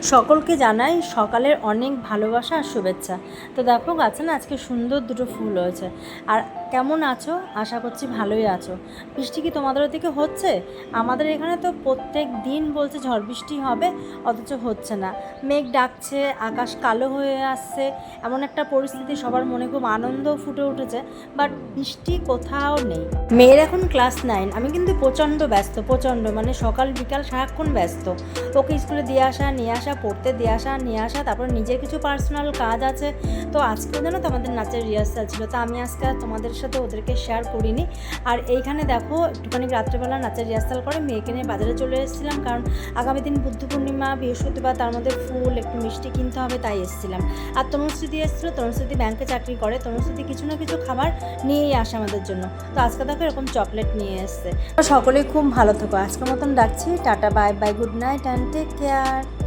সকলকে জানাই সকালের অনেক ভালোবাসা আর শুভেচ্ছা। তো দেখো গাছে না আজকে সুন্দর দুটো ফুল হয়েছে। আর কেমন আছো? আশা করছি ভালোই আছো। বৃষ্টি কি তোমাদের ওদিকে হচ্ছে? আমাদের এখানে তো প্রত্যেক দিন বলছে ঝড় বৃষ্টি হবে, অথচ হচ্ছে না। মেঘ ডাকছে, আকাশ কালো হয়ে আসছে, এমন একটা পরিস্থিতি, সবার মনে খুব আনন্দ ফুটে উঠেছে, বাট বৃষ্টি কোথাও নেই। মেয়ের এখন ক্লাস 9, আমি কিন্তু প্রচণ্ড ব্যস্ত, প্রচণ্ড মানে সকাল বিকাল সারাক্ষণ ব্যস্ত। ওকে স্কুলে দিয়ে আসা নিয়ে আসা, পড়তে দিয়ে আসা নিয়ে আসা, তারপর নিজের কিছু পার্সোনাল কাজ আছে। তো আজকেও জানো তো আমাদের নাচের রিহার্সাল ছিল, তো আমি আজকে তোমাদের সাথে ওদেরকে শেয়ার করিনি। আর এইখানে দেখো একটুখানি রাত্রেবেলা নাচের রিহার্সাল করে মেয়েকে নিয়ে বাজারে চলে এসেছিলাম, কারণ আগামী দিন বুদ্ধ পূর্ণিমা, বৃহস্পতিবার, তার মধ্যে ফুল একটু মিষ্টি কিনতে হবে, তাই এসেছিলাম। আর তনুশ্রুতি এসেছিলো, তনুশ্রুতি ব্যাংকে চাকরি করে, তনুশ্রুতি কিছু না কিছু খাবার নিয়েই আসে আমাদের জন্য। তো আজকে দেখো এরকম চকলেট নিয়ে এসছে। সকলেই খুব ভালো থাকো, আজকের মতন ডাকছি, tata, bye bye, good night and take care.